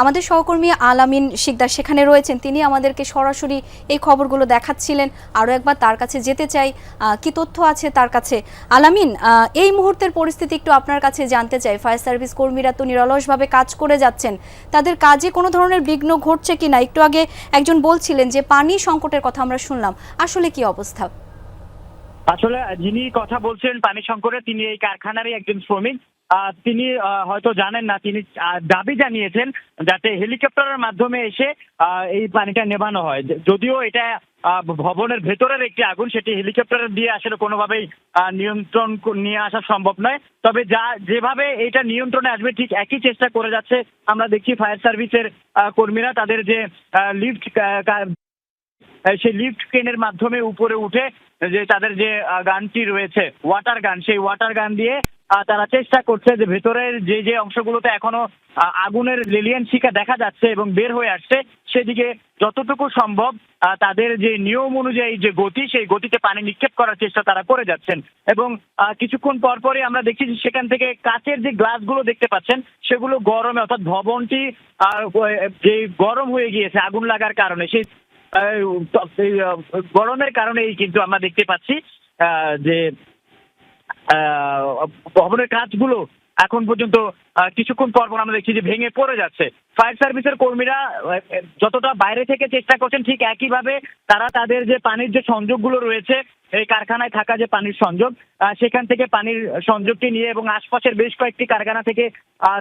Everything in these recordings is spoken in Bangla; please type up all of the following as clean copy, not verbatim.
আমাদের সহকর্মী আলামিন শিকদার সেখানে রয়েছেন, তিনি আমাদেরকে সরাসরি এই খবরগুলো দেখাচ্ছিলেন। আরও একবার তার কাছে যেতে চাই, কি তথ্য আছে তার কাছে। আলামিন, এই মুহূর্তের পরিস্থিতি একটু আপনার কাছে জানতে চাই। ফায়ার সার্ভিস কর্মীরা তো নিরলসভাবে কাজ করে যাচ্ছেন, তাদের কাজে কোনো ধরনের বিঘ্ন ঘটছে কিনা? একটু আগে একজন বলছিলেন যে পানি সংকটের কথা আমরা শুনলাম, আসলে কি অবস্থা? আসলে যিনি কথা বলছেন পানি সংকটে, তিনি এই কারখানারই একজন শ্রমিক। তিনি হয়তো জানেন না, তিনি দাবি জানিয়েছেন যাতে হেলিকপ্টারের মাধ্যমে এসে এই পানিটা নেভানো হয়। যদিও এটা ভবনের ভেতরের একটি আগুন, সেটি হেলিকপ্টার দিয়ে আসলে কোনোভাবেই নিয়ন্ত্রণ নিয়ে আসা সম্ভব নয়। তবে যেভাবে এটা নিয়ন্ত্রণে আসবে ঠিক একই চেষ্টা করে যাচ্ছে আমরা দেখছি ফায়ার সার্ভিসের কর্মীরা। তাদের যে লিফট, সেই লিফট ক্রেনের মাধ্যমে উপরে উঠে যে তাদের যে গানটি রয়েছে ওয়াটার গান, সেই ওয়াটার গান দিয়ে তারা চেষ্টা করছে যে ভেতরের যে অংশগুলোতে এখনো আগুনের লেলিয়ান শিখা দেখা যাচ্ছে এবং বের হয়ে আসছে, সেদিকে যতটুকু সম্ভব তাদের যে নিয়ম অনুযায়ী যে গতি, সেই গতিতে পানি নিক্ষেপ করার চেষ্টা তারা করে যাচ্ছেন। এবং কিছুক্ষণ পরপরই আমরা দেখছি যে সেখান থেকে কাচের যে গ্লাসগুলো দেখতে পাচ্ছেন, সেগুলো গরমে, অর্থাৎ ভবনটি যে গরম হয়ে গিয়েছে আগুন লাগার কারণে, সেই গরমের কারণেই কিন্তু আমরা দেখতে পাচ্ছি যে ভবনের কাজগুলো এখন পর্যন্ত কিছুক্ষণ পর আমরা দেখছি যে ভেঙে পড়ে যাচ্ছে। ফায়ার সার্ভিসের কর্মীরা যতটা বাইরে থেকে চেষ্টা করছেন, ঠিক একইভাবে তারা তাদের যে পানির যে সংযোগগুলো রয়েছে, এই কারখানায় থাকা যে পানির সংযোগ, সেখান থেকে পানির সংযোগটি নিয়ে এবং আশপাশের বেশ কয়েকটি কারখানা থেকে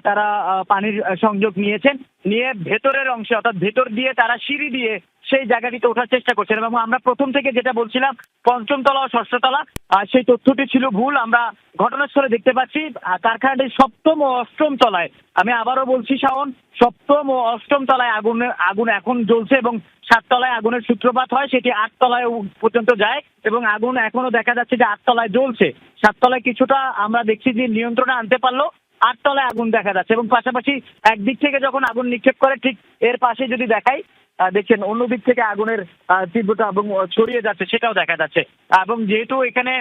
তারা পানির সংযোগ নিয়ে ভেতরের অংশে, অর্থাৎ ভেতর দিয়ে তারা সিঁড়ি দিয়ে সেই জায়গাটিতে ওঠার চেষ্টা করছেন। এবং আমরা প্রথম থেকে যেটা বলছিলাম পঞ্চম তলা ও ষষ্ঠ তলা, সেই তথ্যটি ছিল ভুল। আমরা ঘটনাস্থলে দেখতে পাচ্ছি কারখানাটির সপ্তম ও অষ্টম তলায়, আমি আবারও বলছি শাওন, সপ্তম ও অষ্টম তলায় আগুন এখন জ্বলছে এবং 7 তলায় আগুনের সূত্রপাত হয়, সেটি 8 তলায় পর্যন্ত যায় এবং আগুন এখনো দেখা যাচ্ছে যে 8 তলায় জ্বলছে। 7 তলায় কিছুটা আমরা দেখছি যে নিয়ন্ত্রণে আনতে পারলো, 8 তলায় আগুন দেখা যাচ্ছে। এবং পাশাপাশি একদিক থেকে যখন আগুন নিক্ষেপ করে, ঠিক এর পাশে যদি দেখাই, দেখছেন অন্যদিক থেকে আগুনের তীব্রতা এবং ছড়িয়ে যাচ্ছে, সেটাও দেখা যাচ্ছে। এবং যেহেতু এখানে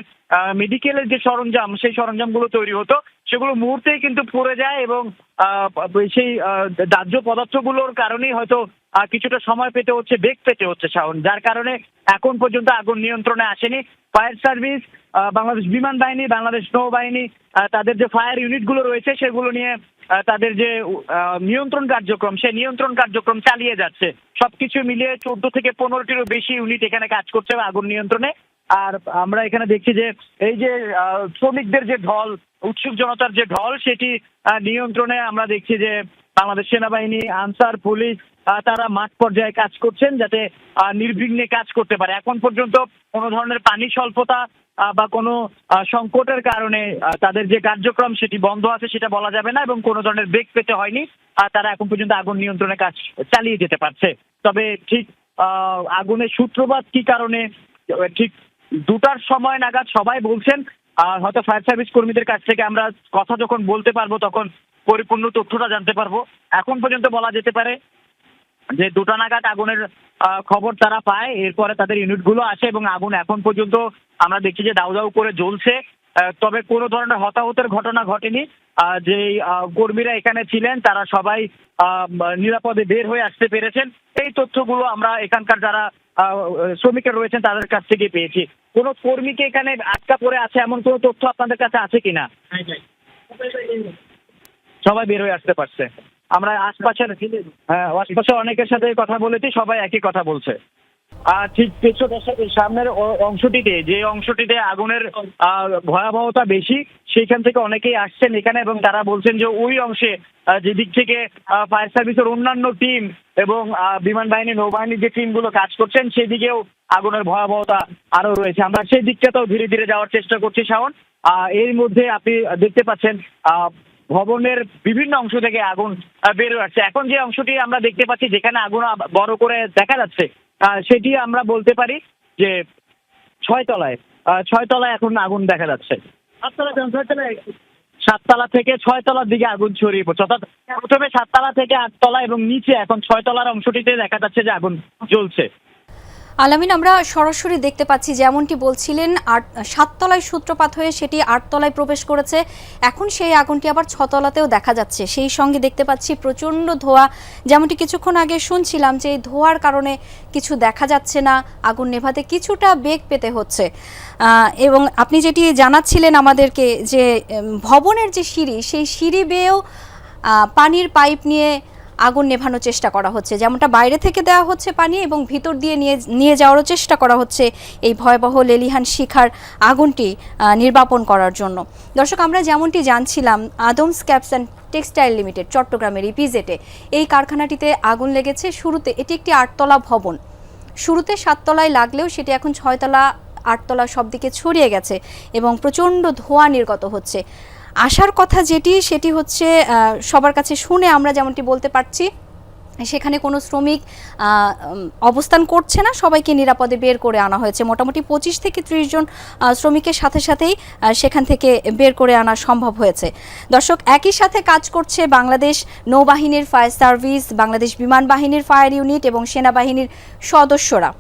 মেডিকেলের যে সরঞ্জাম, সেই সরঞ্জামগুলো তৈরি হতো, সেগুলো মুহূর্তেই কিন্তু পড়ে যায় এবং সেই দাহ্য পদার্থগুলোর কারণেই হয়তো কিছুটা সময় পেতে হচ্ছে, বেগ পেতে হচ্ছে শাওন, যার কারণে এখন পর্যন্ত আগুন নিয়ন্ত্রণে আসেনি। ফায়ার সার্ভিস, বাংলাদেশ বিমান বাহিনী, বাংলাদেশ নৌবাহিনী, তাদের যে ফায়ার ইউনিটগুলো রয়েছে, সেগুলো নিয়ে তাদের যে নিয়ন্ত্রণ কার্যক্রম, সেই নিয়ন্ত্রণ কার্যক্রম চালিয়ে যাচ্ছে। সবকিছু মিলিয়ে 14 থেকে 15টিরও বেশি ইউনিট এখানে কাজ করছে আগুন নিয়ন্ত্রণে। আর আমরা এখানে দেখছি যে এই যে শ্রমিকদের যে ঢল, উৎসুক জনতার যে ঢল, সেটি নিয়ন্ত্রণে আমরা দেখছি যে বাংলাদেশ সেনাবাহিনী, আনসার, পুলিশ তারা মাঠ পর্যায়ে কাজ করছেন যাতে নির্বিঘ্নে কাজ করতে পারে। এখন পর্যন্ত কোনো ধরনের পানি স্বল্পতা বা কোনো সংকটের কারণে তাদের যে কার্যক্রম সেটি বন্ধ আছে সেটা বলা যাবে না এবং কোনো ধরনের বেগ পেতে হয়নি। তারা এখন পর্যন্ত আগুন নিয়ন্ত্রণে কাজ চালিয়ে যেতে পারছে। তবে ঠিক আগুনের সূত্রপাত কি কারণে, ঠিক 2টার সময় নাগাদ সবাই বলছেন, হয়তো ফায়ার সার্ভিস কর্মীদের কাছ থেকে আমরা কথা যখন বলতে পারবো তখন পরিপূর্ণ তথ্যটা জানতে পারবো। এখন পর্যন্ত বলা যেতে পারে যে 2টা নাগাদ আগুনের খবর তারা পায়, এরপরে তাদের ইউনিটগুলো আসে এবং আগুন এখন পর্যন্ত আমরা দেখছি যে দাউ দাউ করে জ্বলছে। তবে কোনো ধরনের হতাহতের ঘটনা ঘটেনি। যে কর্মীরা এখানে ছিলেন তারা সবাই নিরাপদে বের হয়ে আসতে পেরেছেন। এই তথ্যগুলো আমরা এখানকার যারা শ্রমিকরা রয়েছেন তাদের কাছ থেকে পেয়েছি। কোনো কর্মীকে এখানে আটকা পড়ে আছে এমন কোনো তথ্য আপনাদের কাছে আছে কিনা? সবাই বের হয়ে আসতে পারছে। আমরা আশপাশে অনেকের সাথে কথা বলেছি, সবাই একই কথা বলছে। ঠিক সামনের অংশটিতে আগুনের ভয়াবহতা বেশি, সেইখান থেকে অনেকেই আসছেন এখানে এবং তারা বলছেন যে ওই অংশে যেদিক থেকে ফায়ার সার্ভিসের অন্যান্য টিম এবং বিমান বাহিনী, নৌবাহিনীর যে টিমগুলো কাজ করছেন, সেদিকেও আগুনের ভয়াবহতা আরো রয়েছে। আমরা সেই দিকটাতেও ধীরে ধীরে যাওয়ার চেষ্টা করছি শাওন। এর মধ্যে আপনি দেখতে পাচ্ছেন ভবনের বিভিন্ন অংশ থেকে আগুন বের হচ্ছে। এখন যে অংশটি আমরা দেখতে পাচ্ছি যেখানে আগুন বড় করে দেখা যাচ্ছে, সেটি আমরা বলতে পারি যে 6 তলায় এখন আগুন দেখা যাচ্ছে। 7 তলা থেকে 6 তলার দিকে আগুন ছড়িয়ে পড়ছে, অর্থাৎ প্রথমে 7 তলা থেকে 8 তলা এবং নিচে এখন 6 তলার অংশটিতে দেখা যাচ্ছে যে আগুন জ্বলছে। আলামিন, আমরা সরাসরি দেখতে পাচ্ছি যেমনটি বলছিলেন 7 তলায় সূত্রপাত হয়ে সেটি 8 তলায় প্রবেশ করেছে। এখন সেই আগুনটি আবার 6 তলাতেও দেখা যাচ্ছে। সেই সঙ্গে দেখতে পাচ্ছি প্রচণ্ড ধোঁয়া। যেমনটি কিছুক্ষণ আগে শুনছিলাম যে এই ধোঁয়ার কারণে কিছু দেখা যাচ্ছে না, আগুন নেভাতে কিছুটা বেগ পেতে হচ্ছে। এবং আপনি যেটি জানাচ্ছিলেন আমাদেরকে যে ভবনের যে সিঁড়ি, সেই সিঁড়ি বেয়েও পানির পাইপ নিয়ে আগুন নেভানোর চেষ্টা করা হচ্ছে। যেমনটা বাইরে থেকে দেওয়া হচ্ছে পানি এবং ভিতর দিয়ে নিয়ে যাওয়ারও চেষ্টা করা হচ্ছে এই ভয়াবহ লেলিহান শিখার আগুনটি নির্বাপন করার জন্য। দর্শক, আমরা যেমনটি জানছিলাম আদমস ক্যাপস অ্যান্ড টেক্সটাইল লিমিটেড চট্টগ্রামের ইপিজেডে এই কারখানাটিতে আগুন লেগেছে। শুরুতে এটি একটি 8 তলা ভবন, শুরুতে 7 তলায় লাগলেও সেটি এখন 6 তলা 8 তলা সব দিকে ছড়িয়ে গেছে এবং প্রচণ্ড ধোঁয়া নির্গত হচ্ছে। আসার কথা সেটি হচ্ছে সবার কাছে শুনে আমরা যেমনটি বলতে পারছি, সেখানে কোনো শ্রমিক অবস্থান করছে না, সবাইকে নিরাপদে বের করে আনা হয়েছে। মোটামুটি 25 থেকে 30 জন শ্রমিকের সাথেই সেখান থেকে বের করে আনা সম্ভব হয়েছে। দর্শক, একই সাথে কাজ করছে বাংলাদেশ নৌবাহিনীর ফায়ার সার্ভিস, বাংলাদেশ বিমান বাহিনীর ফায়ার ইউনিট এবং সেনাবাহিনীর সদস্যরা।